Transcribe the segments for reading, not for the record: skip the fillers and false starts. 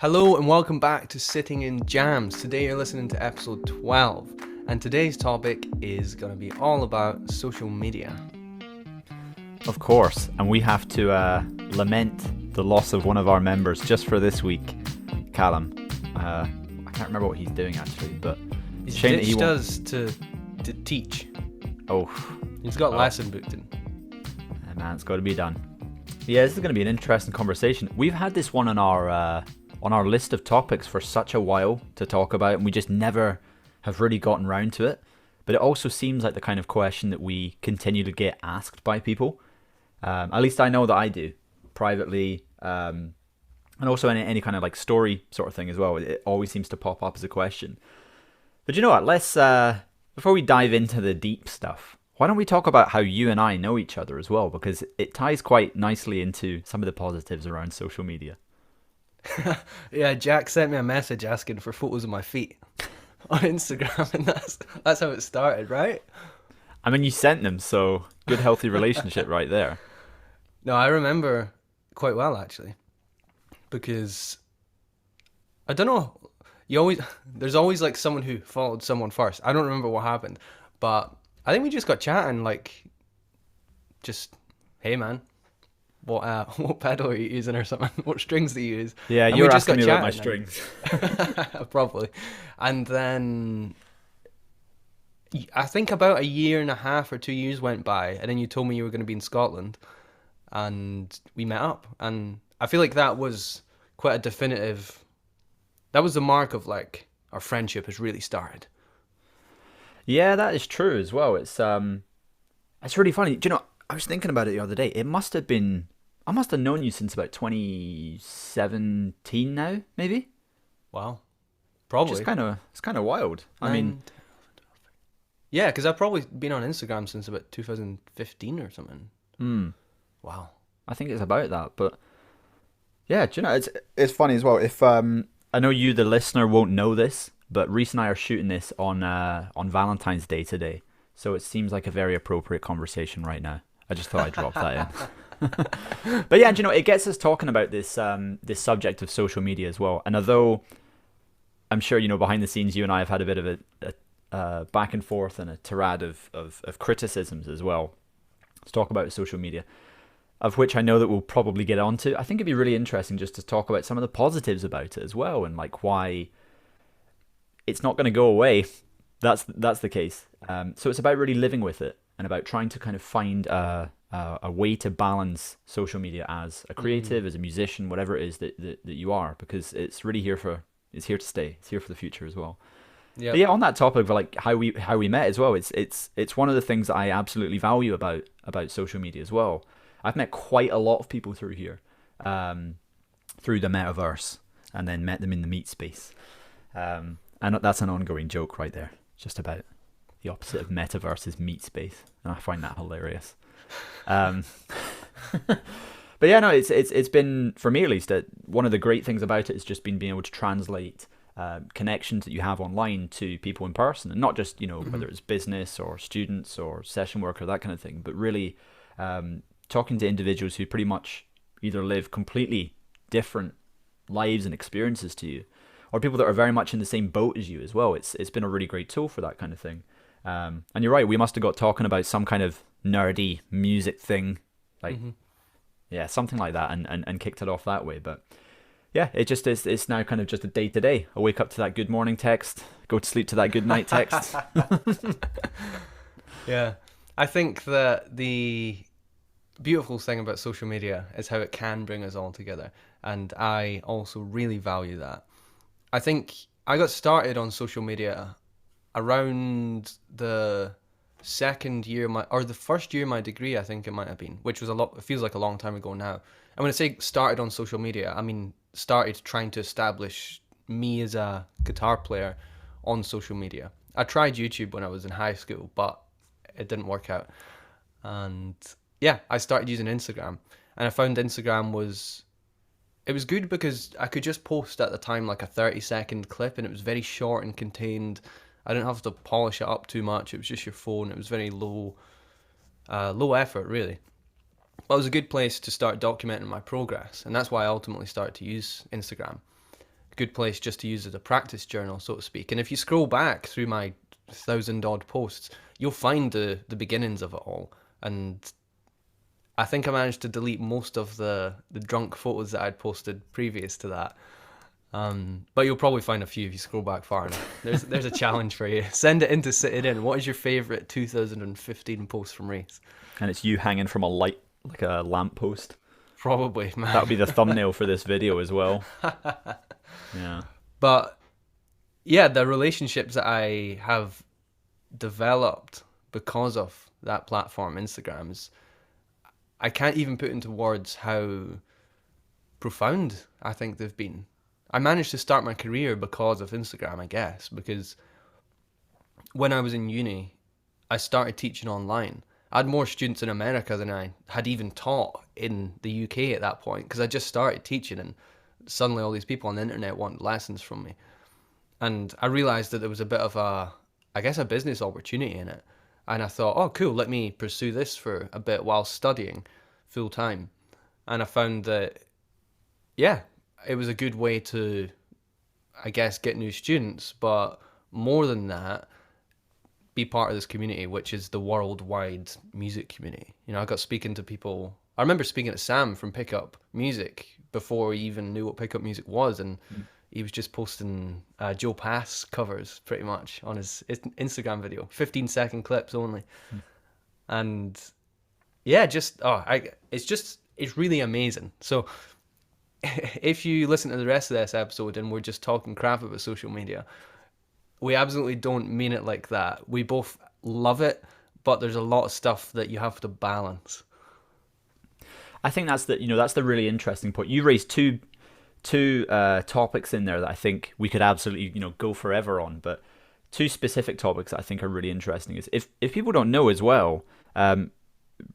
Hello and welcome back to Sitting in Jams. Today you're listening to episode 12, and today's topic is going to be all about social media. Of course, and we have to lament the loss of one of our members just for this week, Callum. I can't remember what he's doing actually, but He's shame that he ditched won't. us to teach. Oh, He's got lesson booked in. man, it's got to be done. Yeah, this is going to be an interesting conversation. We've had this one on our list of topics for such a while to talk about, and we just never have really gotten round to it. But it also seems like the kind of question that we continue to get asked by people. At least I know that I do, privately, and also any kind of like story sort of thing as well. It always seems to pop up as a question. But you know what? Let's before we dive into the deep stuff, why don't we talk about how you and I know each other as well? Because it ties quite nicely into some of the positives around social media. Yeah, Jack sent me a message asking for photos of my feet on Instagram, and that's how it started, right? I mean, you sent them, so good, healthy relationship right there. No, I remember quite well actually, because I don't know. There's always like someone who followed someone first. I don't remember what happened, but I think we just got chatting, like, just, hey man, what pedal are you using or something? What strings do you use? Yeah, And you we were just asking got me about my chatting strings. probably, and then I think about a year and a half or 2 years went by, and then you told me you were going to be in Scotland, and we met up, and I feel like that was quite a definitive. That was the mark of like our friendship has really started. Yeah, that is true as well. It's really funny. Do you know? I was thinking about it the other day. I must have known you since about 2017 now, maybe. Wow, Which is probably. it's kind of wild. I mean, And yeah, because I've probably been on Instagram since about 2015 or something. Wow. I think it's about that. But yeah, do you know? It's funny as well. If I know you, the listener, won't know this, but Reese and I are shooting this on Valentine's Day today, so it seems like a very appropriate conversation right now. I just thought I'd drop that in. But yeah, do you know, it gets us talking about this subject of social media as well. And although I'm sure you know behind the scenes, you and I have had a bit of a back and forth and a tirade of criticisms as well. Let's talk about social media, of which I know that we'll probably get onto. I think it'd be really interesting just to talk about some of the positives about it as well, and like why it's not going to go away. That's the case. So it's about really living with it and about trying to kind of find a way to balance social media as a creative, as a musician, whatever it is that you are, because it's really it's here to stay. It's here for the future as well. Yeah. But yeah, on that topic of like how we met as well, it's one of the things that I absolutely value about social media as well. I've met quite a lot of people through here, through the Metaverse, and then met them in the Meatspace. And that's an ongoing joke right there, just about the opposite of Metaverse is Meatspace, and I find that hilarious. Um, but yeah, no, it's been, for me at least, one of the great things about it has just been being able to translate connections that you have online to people in person, and not just whether it's business or students or session work or that kind of thing, but really talking to individuals who pretty much either live completely different lives and experiences to you, or people that are very much in the same boat as you as well. It's been a really great tool for that kind of thing. And you're right, we must have got talking about some kind of nerdy music thing, like yeah, something like that, and kicked it off that way. But yeah, it just is. It's now kind of just a day to day. I wake up to that good morning text, go to sleep to that good night text. Yeah. I think that the beautiful thing about social media is how it can bring us all together. And I also really value that. I think I got started on social media around the second year or the first year of my degree, I think it might have been, which was it feels like a long time ago now. And when I say started on social media, I mean started trying to establish me as a guitar player on social media. I tried YouTube when I was in high school, but it didn't work out. And yeah, I started using Instagram, and I found Instagram was good because I could just post at the time like a 30-second clip, and it was very short and contained. I didn't have to polish it up too much. It was just your phone. It was very low effort, really. But it was a good place to start documenting my progress, and that's why I ultimately started to use Instagram. good place just to use as a practice journal, so to speak. And if you scroll back through my 1,000 odd posts, you'll find the beginnings of it all. And I think I managed to delete most of the drunk photos that I'd posted previous to that. But you'll probably find a few if you scroll back far enough. There's a challenge for you. Send it in to sit it in. What is your favourite 2015 post from Reese? And it's you hanging from a light, like a lamppost. Probably, That would man. be the thumbnail for this video as well. Yeah. But yeah, the relationships that I have developed because of that platform, Instagrams, I can't even put into words how profound I think they've been. I managed to start my career because of Instagram, I guess, because when I was in uni, I started teaching online. I had more students in America than I had even taught in the UK at that point because I just started teaching, and suddenly all these people on the internet want lessons from me. And I realized that there was a bit of I guess, a business opportunity in it. And I thought, oh, cool, let me pursue this for a bit while studying full time. And I found that, yeah, it was a good way to, I guess, get new students, but more than that, be part of this community, which is the worldwide music community. You know, I got speaking to people. I remember speaking to Sam from Pickup Music before he even knew what Pickup Music was, and he was just posting Joe Pass covers pretty much on his Instagram video, 15-second clips only, and yeah, it's really amazing. So if you listen to the rest of this episode and we're just talking crap about social media, we absolutely don't mean it like that. We both love it, but there's a lot of stuff that you have to balance. I think that's the really interesting point. You raised two topics in there that I think we could absolutely go forever on, but two specific topics that I think are really interesting is if people don't know as well,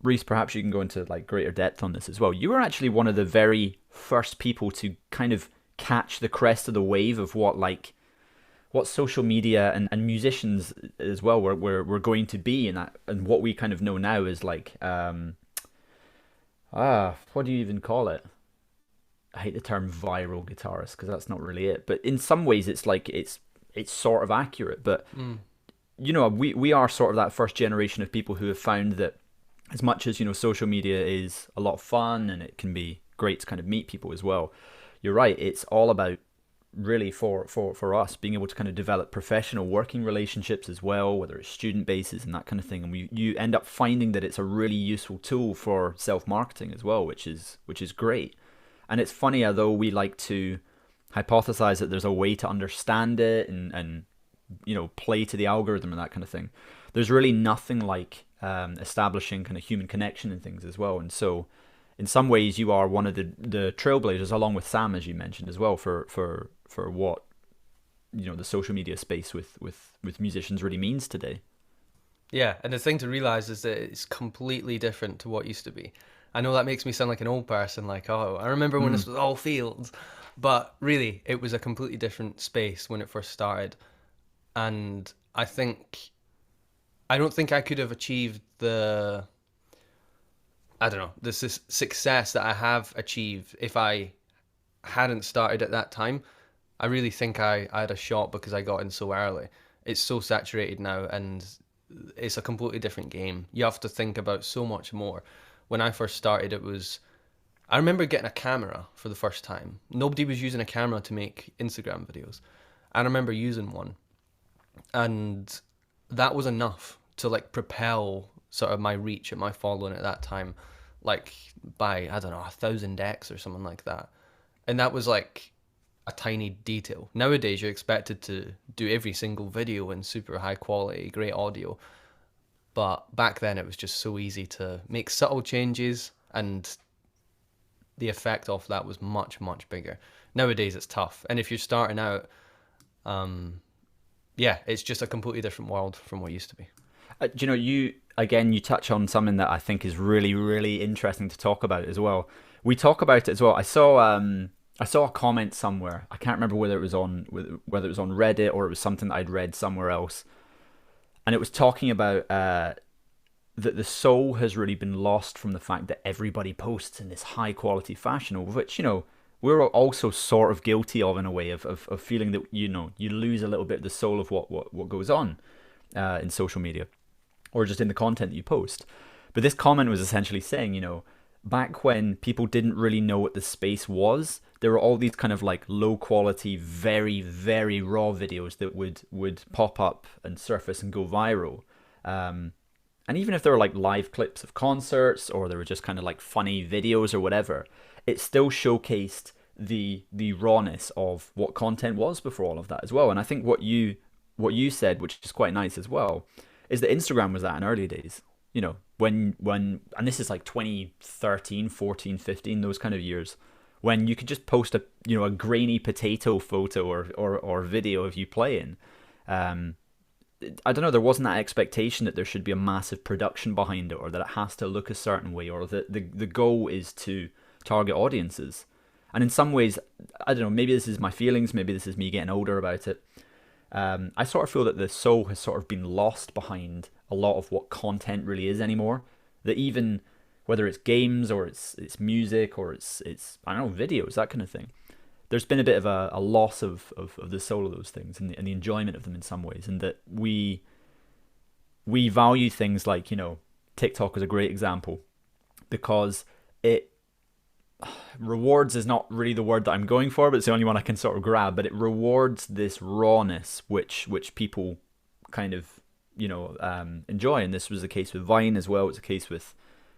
Reese, perhaps you can go into like greater depth on this as well. You were actually one of the very first people to kind of catch the crest of the wave of what social media and musicians as well were going to be, and what we kind of know now is like what do you even call it? I hate the term viral guitarist because that's not really it, but in some ways it's like it's sort of accurate. But we are sort of that first generation of people who have found that as much as social media is a lot of fun and it can be great to kind of meet people as well, you're right, it's all about really for us being able to kind of develop professional working relationships as well, whether it's student bases and that kind of thing. And you end up finding that it's a really useful tool for self-marketing as well, which is great. And it's funny, although we like to hypothesize that there's a way to understand it and play to the algorithm and that kind of thing, there's really nothing like establishing kind of human connection and things as well. And so in some ways you are one of the trailblazers, along with Sam, as you mentioned as well, for what the social media space with musicians really means today. Yeah, and the thing to realize is that it's completely different to what used to be. I know that makes me sound like an old person, like, oh, I remember when this was all fields, but really it was a completely different space when it first started. And I don't think I could have achieved the success that I have achieved if I hadn't started at that time. I really think I had a shot because I got in so early. It's so saturated now, and it's a completely different game. You have to think about so much more. When I first started, I remember getting a camera for the first time. Nobody was using a camera to make Instagram videos. I remember using one, and that was enough to like propel sort of my reach and my following at that time, like by, I don't know, 1,000x or something like that. And that was like a tiny detail. Nowadays, you're expected to do every single video in super high quality, great audio. But back then, it was just so easy to make subtle changes, and the effect of that was much, much bigger. Nowadays, it's tough. And if you're starting out, it's just a completely different world from what it used to be. You touch on something that I think is really, really interesting to talk about as well. We talk about it as well. I saw a comment somewhere. I can't remember whether it was on Reddit or it was something that I'd read somewhere else, and it was talking about that the soul has really been lost from the fact that everybody posts in this high quality fashion, of which we're also sort of guilty of, in a way, of feeling that, you lose a little bit of the soul of what goes on in social media, or just in the content that you post. But this comment was essentially saying, back when people didn't really know what the space was, there were all these kind of like low quality, very, very raw videos that would pop up and surface and go viral. And even if they were like live clips of concerts, or they were just kind of like funny videos or whatever, it still showcased the rawness of what content was before all of that as well. And I think what you said, which is quite nice as well, is that Instagram was that in early days. When and this is like 2013, 14, 15, those kind of years, when you could just post a grainy potato photo or video of you playing. I don't know, there wasn't that expectation that there should be a massive production behind it, or that it has to look a certain way, or that the goal is to target audiences. And in some ways, I don't know, maybe this is my feelings, maybe this is me getting older about it. I sort of feel that the soul has sort of been lost behind a lot of what content really is anymore. That even whether it's games, or it's music, or it's I don't know, videos, that kind of thing, there's been a bit of a loss of the soul of those things, and the enjoyment of them in some ways. And that we value things like, TikTok is a great example, because it rewards is not really the word that I'm going for, but it's the only one I can sort of grab. But it rewards this rawness, which people kind of enjoy. And this was the case with Vine as well. It was the case with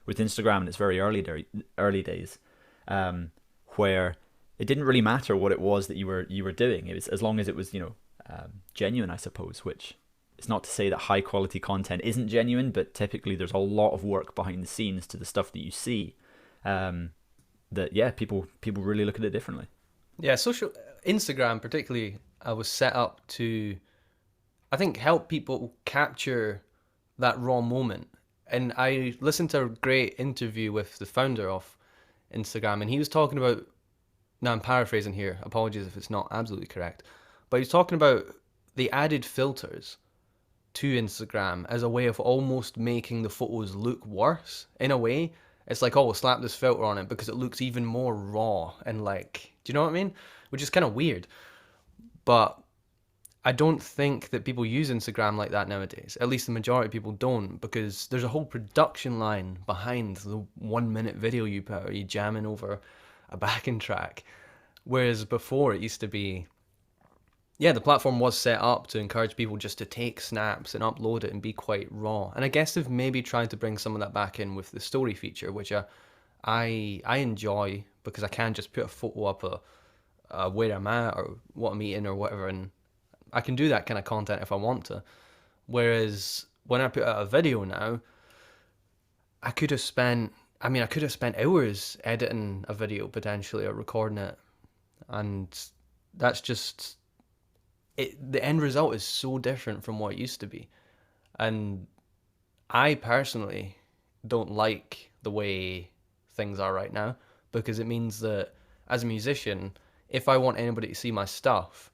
Instagram in its very early days, where it didn't really matter what it was that you were doing. It was, as long as it was genuine, I suppose. Which is not to say that high quality content isn't genuine, but typically there's a lot of work behind the scenes to the stuff that you see. That people really look at it differently. Yeah, social Instagram particularly was set up to, I think, help people capture that raw moment. And I listened to a great interview with the founder of Instagram, and he was talking about, now I'm paraphrasing here, apologies if it's not absolutely correct, but he's talking about the added filters to Instagram as a way of almost making the photos look worse in a way. It's like, oh, we'll slap this filter on it because it looks even more raw and like, do you know what I mean? Which is kind of weird. But I don't think that people use Instagram like that nowadays. At least the majority of people don't, because there's a whole production line behind the 1 minute video you put, or you jamming over a backing track. Whereas before it used to be, yeah, the platform was set up to encourage people just to take snaps and upload it and be quite raw. And I guess they've maybe tried to bring some of that back in with the story feature, which I enjoy, because I can just put a photo up of where I'm at or what I'm eating or whatever, and I can do that kind of content if I want to. Whereas when I put out a video now, I could have spent hours editing a video potentially, or recording it, and that's just it. The end result is so different from what it used to be, and I personally don't like the way things are right now, because it means that as a musician, if I want anybody to see my stuff,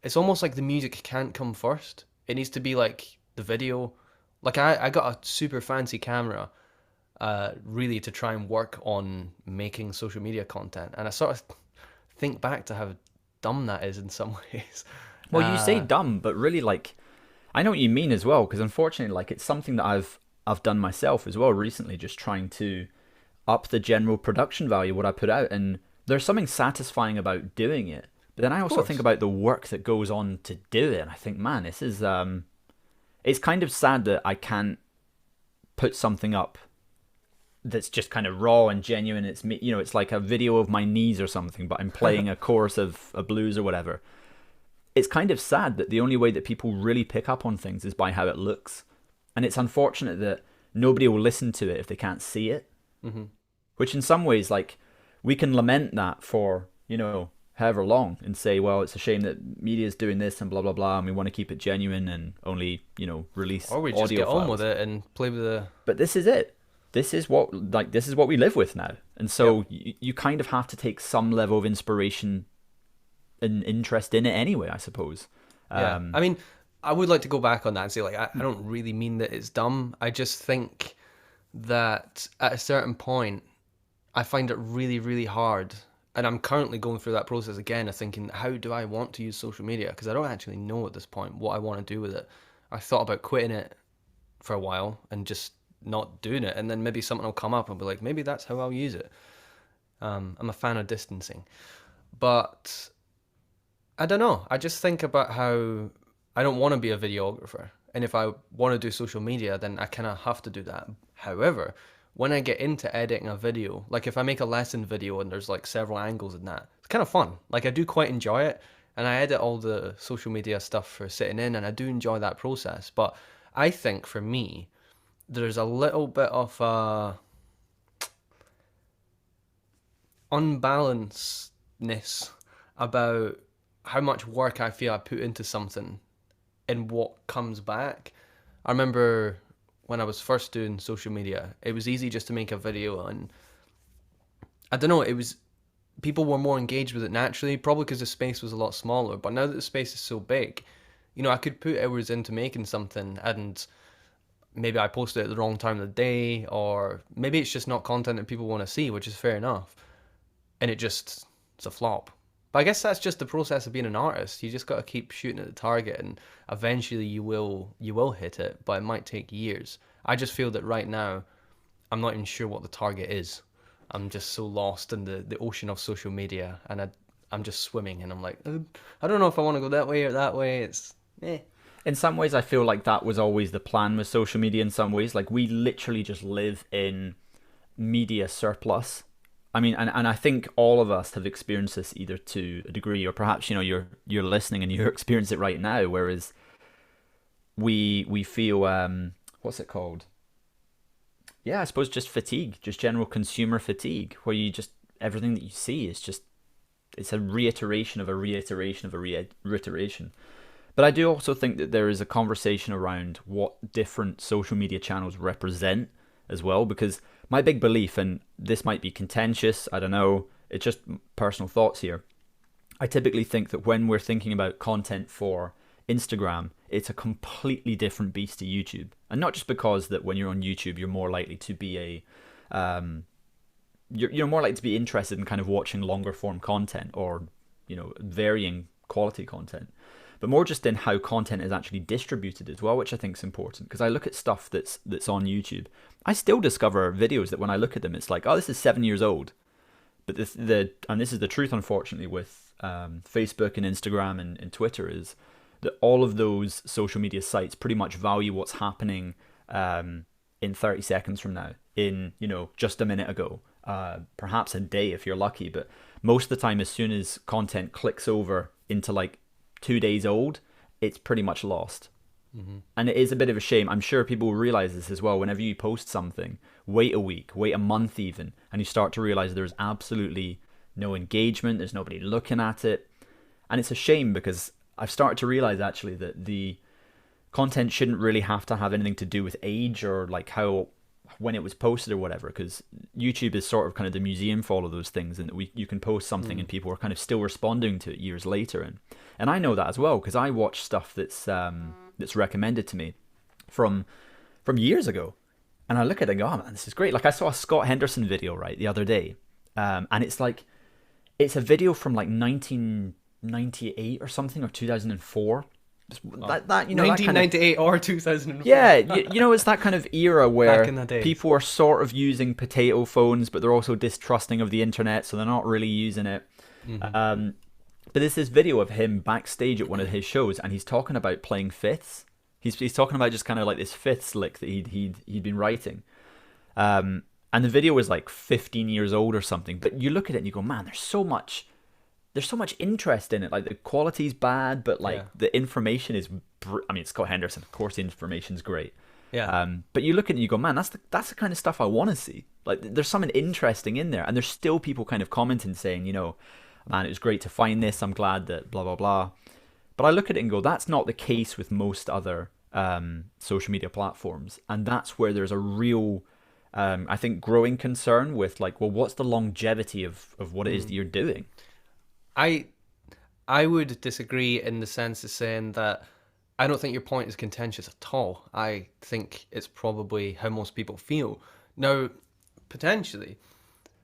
it's almost like the music can't come first. It needs to be like the video. Like I got a super fancy camera, really to try and work on making social media content, and I sort of think back to how dumb that is in some ways. Well, you say dumb, but really, like, I know what you mean as well, because unfortunately, like, it's something that I've done myself as well recently, just trying to up the general production value of what I put out, and there's something satisfying about doing it. But then I also think about the work that goes on to do it, and I think, man, this is it's kind of sad that I can't put something up that's just kind of raw and genuine. It's me, it's like a video of my knees or something, but I'm playing a chorus of a blues or whatever. It's kind of sad that the only way that people really pick up on things is by how it looks. And it's unfortunate that nobody will listen to it if they can't see it. Mm-hmm. Which in some ways, like, we can lament that for, however long, and say, well, it's a shame that media is doing this and blah, blah, blah, and we want to keep it genuine and only, release audio files. Or we just get on with it and play with the... But this is it. This is what we live with now. And so you kind of have to take some level of inspiration and interest in it anyway, I suppose. Yeah. I mean, I would like to go back on that and say, like, I don't really mean that it's dumb. I just think that at a certain point, I find it really, really hard. And I'm currently going through that process again of thinking, how do I want to use social media? Because I don't actually know at this point what I want to do with it. I thought about quitting it for a while and just not doing it. And then maybe something will come up and be like, maybe that's how I'll use it. I'm a fan of distancing. But I don't know. I just think about how I don't want to be a videographer. And if I want to do social media, then I kind of have to do that. However, when I get into editing a video, like if I make a lesson video and there's like several angles in that, it's kind of fun. Like I do quite enjoy it. And I edit all the social media stuff for sitting in, and I do enjoy that process. But I think for me, there's a little bit of unbalancedness about how much work I feel I put into something and what comes back. I remember when I was first doing social media, it was easy just to make a video, and I don't know, it was people were more engaged with it naturally, probably because the space was a lot smaller. But now that the space is so big, I could put hours into making something, and maybe I posted it at the wrong time of the day, or maybe it's just not content that people want to see, which is fair enough, and it's a flop. But I guess that's just the process of being an artist. You just got to keep shooting at the target, and eventually you will hit it, but it might take years. I just feel that right now I'm not even sure what the target is. I'm just so lost in the ocean of social media, and I'm just swimming, and I'm like, I don't know if I want to go that way or that way. It's eh. In some ways, I feel like that was always the plan with social media. In some ways, like we literally just live in media surplus. I mean, and I think all of us have experienced this either to a degree, or perhaps you're listening and you experience it right now. Whereas we feel what's it called? Yeah, I suppose just fatigue, just general consumer fatigue, where you just everything that you see is just it's a reiteration of a reiteration of a reiteration. But I do also think that there is a conversation around what different social media channels represent as well, because my big belief, and this might be contentious, I don't know, it's just personal thoughts here. I typically think that when we're thinking about content for Instagram, it's a completely different beast to YouTube. And not just because that when you're on YouTube, you're more likely to be you're more likely to be interested in kind of watching longer form content or, varying quality content, but more just in how content is actually distributed as well, which I think is important. Because I look at stuff that's on YouTube, I still discover videos that when I look at them, it's like, oh, this is 7 years old. But and this is the truth, unfortunately, with Facebook and Instagram and Twitter, is that all of those social media sites pretty much value what's happening in 30 seconds from now, in just a minute ago, perhaps a day if you're lucky. But most of the time, as soon as content clicks over into like 2 days old, it's pretty much lost. Mm-hmm. And it is a bit of a shame. I'm sure people will realize this as well. Whenever you post something, wait a week, wait a month even, and you start to realize there's absolutely no engagement, there's nobody looking at it. And it's a shame, because I've started to realize actually that the content shouldn't really have to have anything to do with age or like how when it was posted or whatever, because YouTube is sort of kind of the museum for all of those things, and you can post something and people are kind of still responding to it years later. And I know that as well, because I watch stuff that's recommended to me from years ago, and I look at it and go, oh man, this is great. Like I saw a Scott Henderson video right the other day, and it's a video from like 1998 or something, or 2004. That 1998 or 2004. Yeah, it's that kind of era where Back in the day, people are sort of using potato phones, but they're also distrusting of the internet, so they're not really using it. Mm-hmm. But there's this video of him backstage at one of his shows, and he's talking about playing fifths. He's talking about just kind of like this fifths lick that he'd been writing. And the video was like 15 years old or something. But you look at it and you go, man, there's so much interest in it. Like the quality's bad, but like the information is. I mean, it's Scott Henderson. Of course, the information's great. Yeah. But you look at it and you go, man, that's the kind of stuff I want to see. Like there's something interesting in there, and there's still people kind of commenting saying, man, it was great to find this. I'm glad that blah blah blah. But I look at it and go, that's not the case with most other social media platforms, and that's where there's a real, I think, growing concern with like, well, what's the longevity of what it is that you're doing? I would disagree in the sense of saying that I don't think your point is contentious at all. I think it's probably how most people feel. Now, potentially,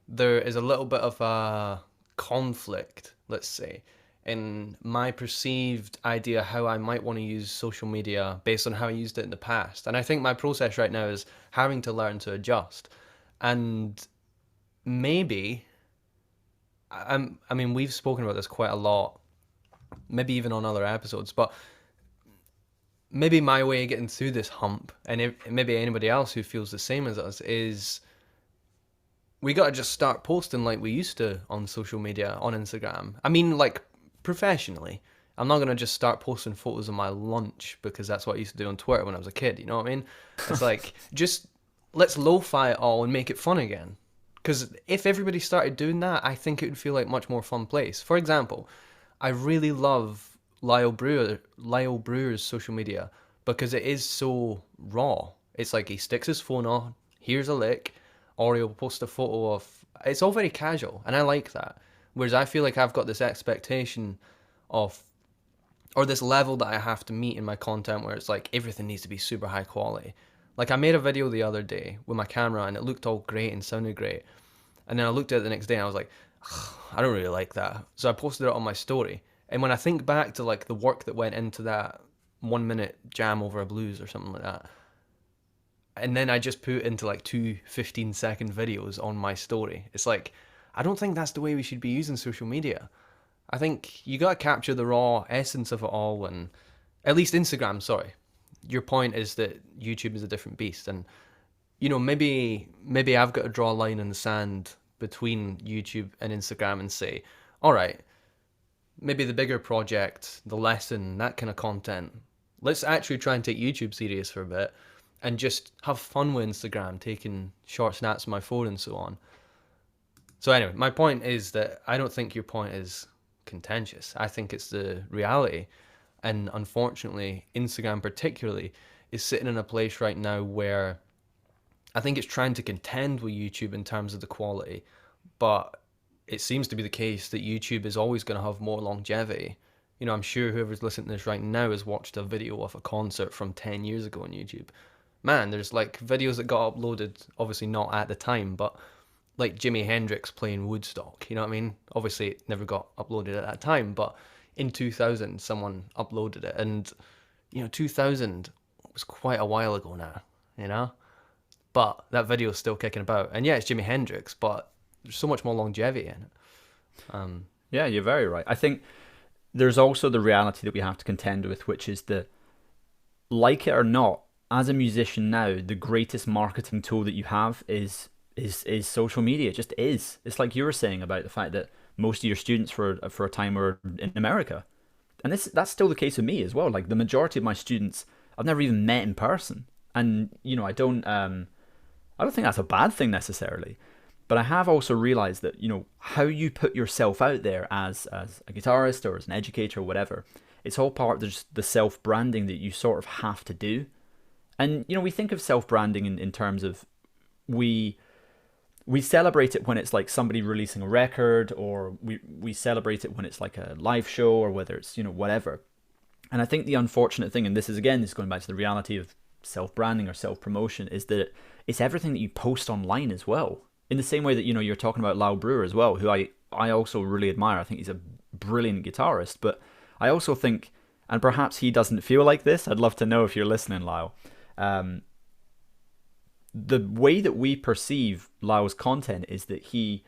there is a little bit of a conflict, let's say, in my perceived idea how I might want to use social media based on how I used it in the past. And I think my process right now is having to learn to adjust. And maybe, I mean, we've spoken about this quite a lot, maybe even on other episodes, but maybe my way of getting through this hump, and maybe anybody else who feels the same as us, is we gotta just start posting like we used to on social media, on Instagram. I mean, like professionally. I'm not gonna just start posting photos of my lunch because that's what I used to do on Twitter when I was a kid. You know what I mean? It's like just let's lo-fi it all and make it fun again. Because if everybody started doing that, I think it would feel like a much more fun place. For example, I really love Lyle Brewer's social media because it is so raw. It's like he sticks his phone on, here's a lick, or he'll post a photo of. It's all very casual, and I like that. Whereas I feel like I've got this expectation of, or this level that I have to meet in my content where it's like everything needs to be super high quality. Like I made a video the other day with my camera and it looked all great and sounded great. And then I looked at it the next day and I was like, I don't really like that. So I posted it on my story. And when I think back to like the work that went into that 1 minute jam over a blues or something like that, and then I just put into like two 15-second videos on my story. It's like, I don't think that's the way we should be using social media. I think you gotta capture the raw essence of it all, and at least Instagram, sorry. Your point is that YouTube is a different beast, and maybe I've got to draw a line in the sand between YouTube and Instagram and say, all right, maybe the bigger project, the lesson, that kind of content, let's actually try and take YouTube serious for a bit and just have fun with Instagram, taking short snaps of my phone and so on. So anyway, my point is that I don't think your point is contentious. I think it's the reality. And unfortunately, Instagram particularly is sitting in a place right now where I think it's trying to contend with YouTube in terms of the quality, but it seems to be the case that YouTube is always going to have more longevity. I'm sure whoever's listening to this right now has watched a video of a concert from 10 years ago on YouTube. Man, there's like videos that got uploaded, obviously not at the time, but like Jimi Hendrix playing Woodstock, you know what I mean? Obviously it never got uploaded at that time, but in 2000 someone uploaded it, and 2000 was quite a while ago now, you know? But that video is still kicking about. And yeah, it's Jimi Hendrix, but there's so much more longevity in it. Yeah, you're very right. I think there's also the reality that we have to contend with, which is that, like it or not, as a musician now, the greatest marketing tool that you have is social media. It just is. It's like you were saying about the fact that most of your students for a time were in America, and that's still the case with me as well. Like the majority of my students, I've never even met in person, and I don't think that's a bad thing necessarily. But I have also realized that, how you put yourself out there as a guitarist or as an educator or whatever, it's all part of just the self-branding that you sort of have to do. And, we think of self-branding in terms of we celebrate it when it's like somebody releasing a record, or we celebrate it when it's like a live show, or whether it's, whatever. And I think the unfortunate thing, and this is going back to the reality of self-branding or self-promotion, is that it's everything that you post online as well. In the same way that, you're talking about Lyle Brewer as well, who I also really admire. I think he's a brilliant guitarist, but I also think, and perhaps he doesn't feel like this, I'd love to know if you're listening, Lyle. The way that we perceive Lyle's content is that he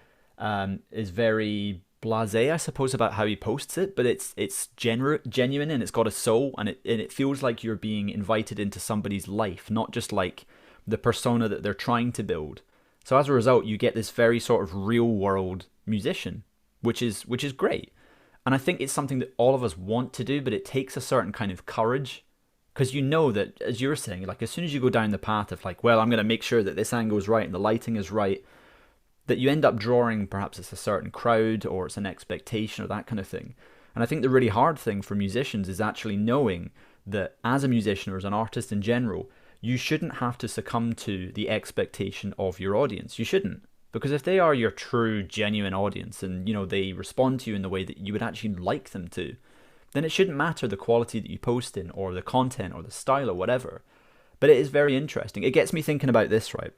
is very blasé, I suppose, about how he posts it, but it's genuine, and it's got a soul, and it feels like you're being invited into somebody's life, not just like the persona that they're trying to build. So as a result, you get this very sort of real world musician, which is great. And I think it's something that all of us want to do, but it takes a certain kind of courage. Because that, as you were saying, like as soon as you go down the path of like, well, I'm going to make sure that this angle is right and the lighting is right, that you end up drawing, perhaps it's a certain crowd or it's an expectation or that kind of thing. And I think the really hard thing for musicians is actually knowing that as a musician or as an artist in general, you shouldn't have to succumb to the expectation of your audience. You shouldn't. Because if they are your true, genuine audience and, they respond to you in the way that you would actually like them to, then it shouldn't matter the quality that you post in or the content or the style or whatever. But it is very interesting. It gets me thinking about this, right?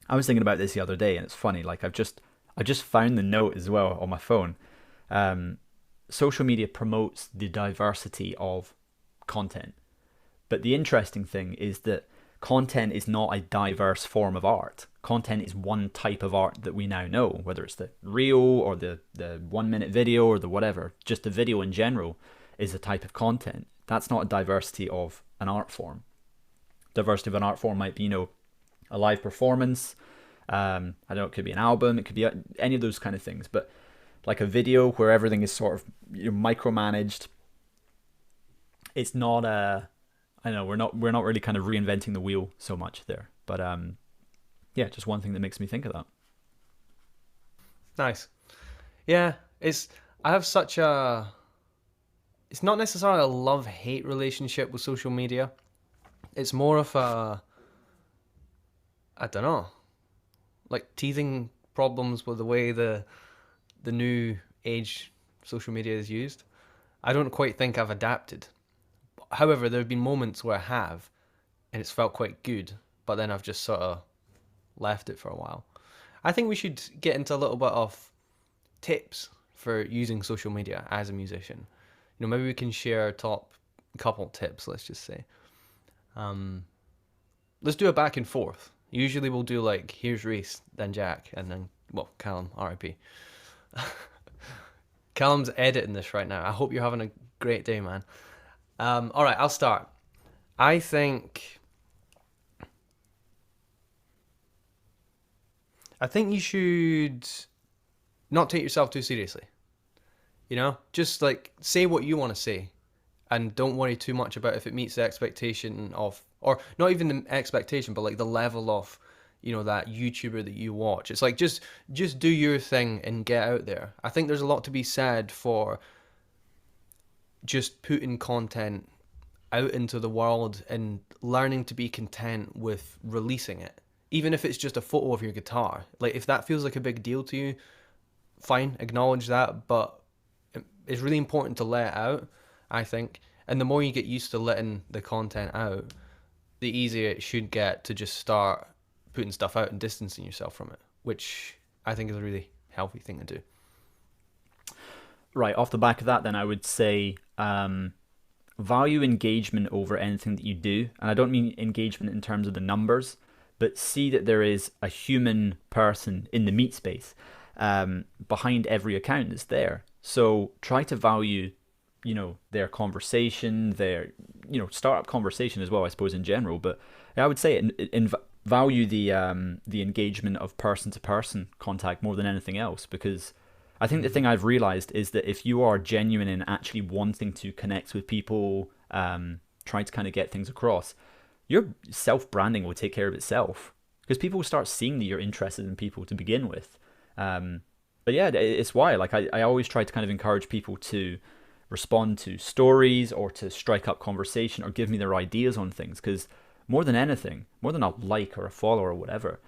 I was thinking about this the other day, and it's funny. Like I I just found the note as well on my phone. Um, Social media promotes the diversity of content. But the interesting thing is that content is not a diverse form of art. Content is one type of art that we now know, whether it's the reel or the 1 minute video or the whatever. Just the video in general is a type of content. That's not a diversity of an art form. Diversity of an art form might be, a live performance. I don't know, it could be an album, it could be any of those kind of things. But like a video where everything is sort of micromanaged, it's not a. I know we're not really kind of reinventing the wheel so much there, but yeah, just one thing that makes me think of that. Nice. Yeah, it's I have such a it's not necessarily a love-hate relationship with social media. It's more of a I don't know, like teething problems with the way the new age social media is used. I don't quite think I've adapted. However, there have been moments where I have, and it's felt quite good, but then I've just sort of left it for a while. I think we should get into a little bit of tips for using social media as a musician. Maybe we can share our top couple tips, let's just say. Um, let's do a back and forth. Usually we'll do like, here's Reese, then Jack, and then, well, Callum, RIP. Callum's editing this right now. I hope you're having a great day, man. All right, I'll start. I think I think you should not take yourself too seriously. Just like say what you want to say, and don't worry too much about if it meets the expectation of, or not even the expectation, but like the level of, that YouTuber that you watch. It's like just do your thing and get out there. I think there's a lot to be said for just putting content out into the world and learning to be content with releasing it. Even if it's just a photo of your guitar. Like, if that feels like a big deal to you, fine, acknowledge that, but it's really important to let it out, I think. And the more you get used to letting the content out, the easier it should get to just start putting stuff out and distancing yourself from it, which I think is a really healthy thing to do. Right, off the back of that, then I would say value engagement over anything that you do. And I don't mean engagement in terms of the numbers, but see that there is a human person in the Meatspace behind every account that's there. So try to value, their conversation, their, startup conversation as well, I suppose, in general. But I would say value the engagement of person to person contact more than anything else, because I think the thing I've realized is that if you are genuine in actually wanting to connect with people, trying to kind of get things across, your self-branding will take care of itself, because people will start seeing that you're interested in people to begin with. But yeah, it's why like I always try to kind of encourage people to respond to stories or to strike up conversation or give me their ideas on things, because more than anything, more than a like or a follow or whatever,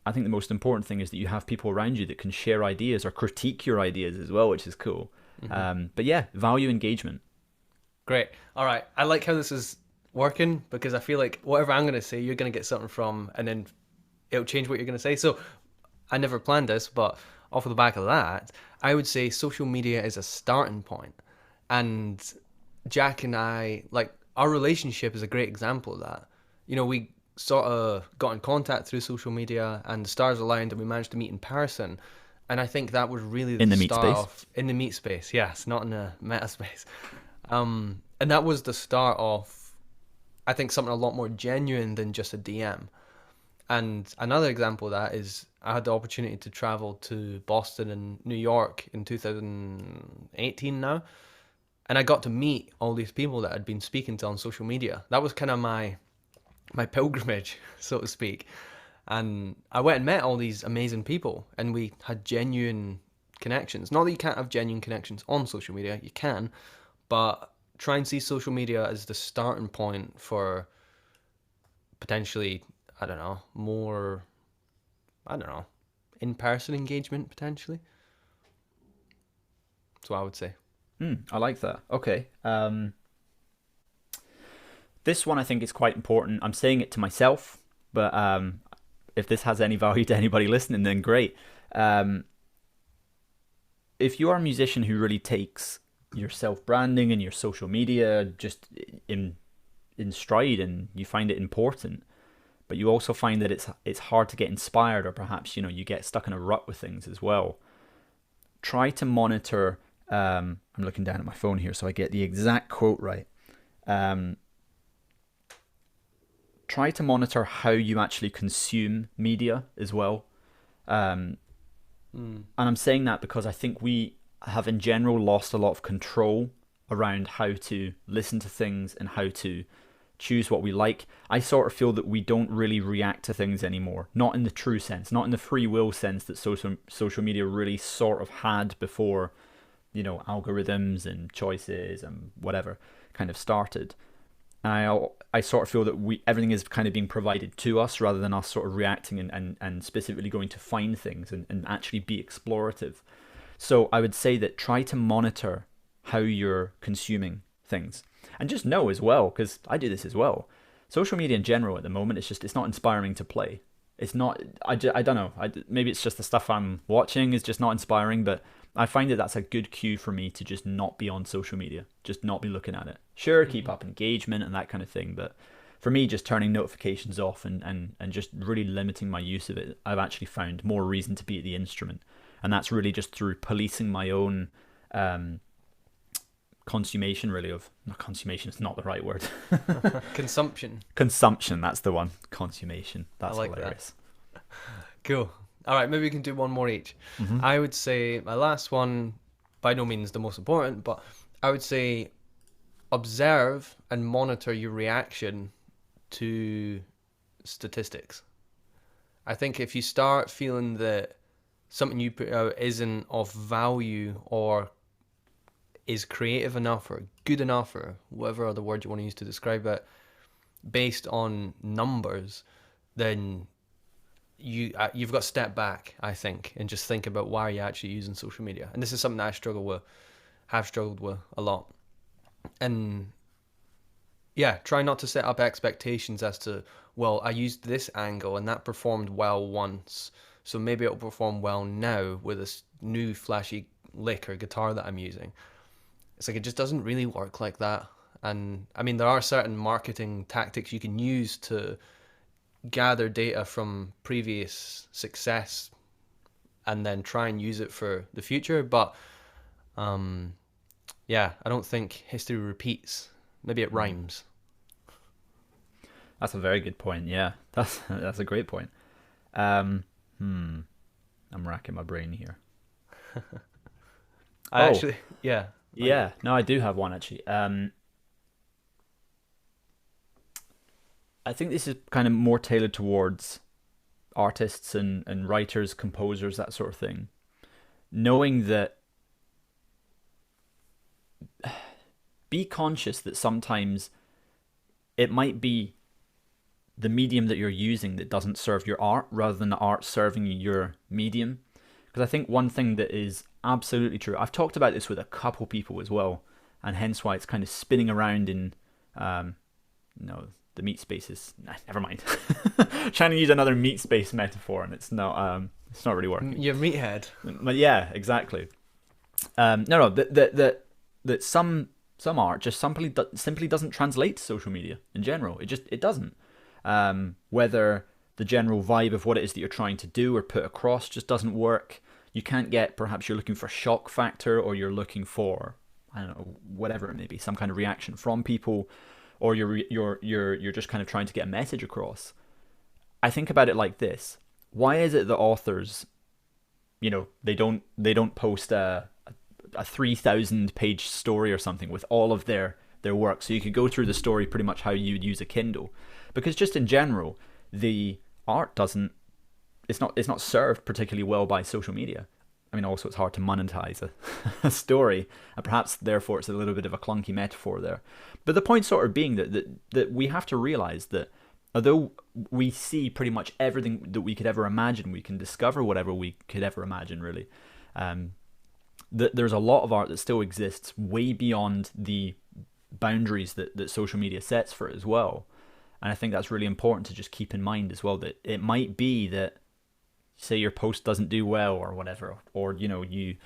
I think the most important thing is that you have people around you that can share ideas or critique your ideas as well, which is cool. But yeah, value engagement. Great. All right. I like how this is working, because I feel like whatever I'm going to say, you're going to get something from, and then it'll change what you're going to say. So I never planned this, but off of the back of that, I would say social media is a starting point. And Jack and I, like, our relationship is a great example of that. We sort of got in contact through social media, and the stars aligned, and we managed to meet in person. And I think that was really In the the meat start space. of in the meat space. Yes, not in the meta space. And that was the start of, I think, something a lot more genuine than just a DM. And another example of that is I had the opportunity to travel to Boston and New York in 2018 now. And I got to meet all these people that I'd been speaking to on social media. That was kind of my pilgrimage, so to speak. And I went and met all these amazing people, and we had genuine connections. Not that you can't have genuine connections on social media, you can, but try and see social media as the starting point for potentially, more, in-person engagement, potentially. That's what I would say. I like that. Okay. This one I think is quite important. I'm saying it to myself, but if this has any value to anybody listening, then great. Um, if you are a musician who really takes your self branding and your social media just in stride, and you find it important, but you also find that it's hard to get inspired, or perhaps you get stuck in a rut with things as well. Try to monitor. I'm looking down at my phone here so I get the exact quote right. Um, Try to monitor how you actually consume media as well. Um, Mm. and I'm saying that because I think we have in general lost a lot of control around how to listen to things and how to choose what we like. I sort of feel that we don't really react to things anymore, not in the true sense, not in the free will sense that social media really sort of had before, algorithms and choices and whatever kind of started. And I sort of feel that everything is kind of being provided to us rather than us sort of reacting and specifically going to find things and actually be explorative. So I would say that try to monitor how you're consuming things. And just know as well, because I do this as well, social media in general at the moment, it's not inspiring to play. It's not, I don't know, maybe it's just the stuff I'm watching is just not inspiring, but I find that that's a good cue for me to just not be on social media, just not be looking at it. Sure, keep Mm. up engagement and that kind of thing, but for me, just turning notifications off and just really limiting my use of it, I've actually found more reason to be at the instrument. And that's really just through policing my own um, consummation, really, of, not consummation, it's not the right word. Consumption. Consumption, that's the one. Consummation, I that's like that. hilarious. Cool. All right, maybe we can do one more each. Hmm. I would say my last one, by no means the most important, but I would say observe and monitor your reaction to statistics. I think if you start feeling that something you put out isn't of value or is creative enough or good enough or whatever other word you want to use to describe it based on numbers, then you've got to step back, I think, and just think about why are you actually using social media. And this is something that have struggled with a lot. And yeah, try not to set up expectations as to, well, I used this angle and that performed well once, so maybe it'll perform well now with this new flashy lick or guitar that I'm using. It's like it just doesn't really work like that. And I mean, there are certain marketing tactics you can use to gather data from previous success and then try and use it for the future. But um, yeah, I don't think history repeats. Maybe it rhymes. That's a very good point. Yeah, that's a great point. Um, hmm, I'm racking my brain here. I Oh, actually, yeah, yeah, no, I do have one actually. I think this is kind of more tailored towards artists and writers, composers, that sort of thing. Knowing that, be conscious that sometimes it might be the medium that you're using that doesn't serve your art rather than the art serving your medium. Because I think one thing that is absolutely true, I've talked about this with a couple people as well, and hence why it's kind of spinning around in, um, no, the meat space is, nah, never mind. Trying to use another meat space metaphor, and it's not really working. your meathead. But yeah, exactly. No, that some art just simply doesn't translate to social media in general. It doesn't. Whether the general vibe of what it is that you're trying to do or put across just doesn't work. You can't get, perhaps you're looking for shock factor, or you're looking for, I don't know, whatever it may be, some kind of reaction from people, or you're just kind of trying to get a message across. I think about it like this: why is it that authors, they don't post a 3,000 page story or something with all of their work, so you could go through the story pretty much how you'd use a Kindle? Because just in general, the art doesn't, it's not served particularly well by social media. I mean, also it's hard to monetize a story, and perhaps therefore it's a little bit of a clunky metaphor there. But the point sort of being that we have to realize that although we see pretty much everything that we could ever imagine, we can discover whatever we could ever imagine, really. Um, that there's a lot of art that still exists way beyond the boundaries that social media sets for it as well. And I think that's really important to just keep in mind as well, that it might be that say your post doesn't do well or whatever, or you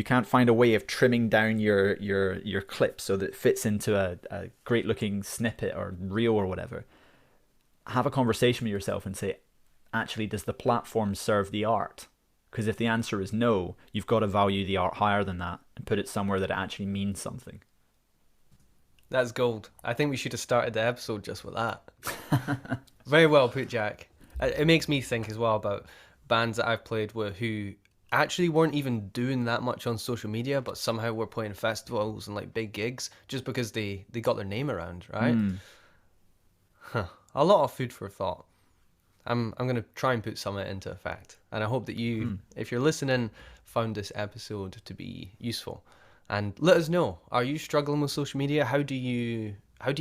can't find a way of trimming down your clip so that it fits into a great looking snippet or reel or whatever, have a conversation with yourself and say, actually, does the platform serve the art? Because if the answer is no, you've got to value the art higher than that and put it somewhere that it actually means something. That's gold. I think we should have started the episode just with that. Very well put, Jack. It makes me think as well about bands that I've played with who actually weren't even doing that much on social media, but somehow were playing festivals and like big gigs just because they got their name around, right? Huh. A lot of food for thought. I'm going to try and put some of it into effect. And I hope that you, if you're listening, found this episode to be useful. And let us know, are you struggling with social media? How do you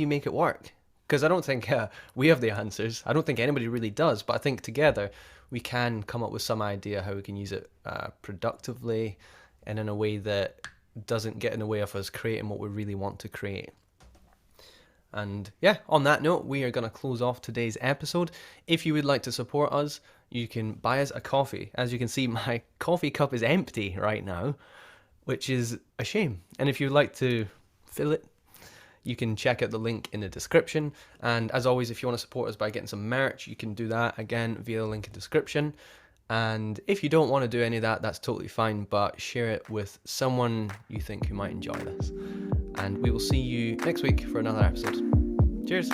make it work? Because I don't think we have the answers. I don't think anybody really does. But I think together we can come up with some idea how we can use it productively and in a way that doesn't get in the way of us creating what we really want to create. And yeah, on that note, we are going to close off today's episode. If you would like to support us, you can buy us a coffee. As you can see, my coffee cup is empty right now, which is a shame. And if you'd like to fill it, you can check out the link in the description. And as always, if you want to support us by getting some merch, you can do that again via the link in the description. And if you don't want to do any of that, that's totally fine, but share it with someone you think who might enjoy this. And we will see you next week for another episode. Cheers.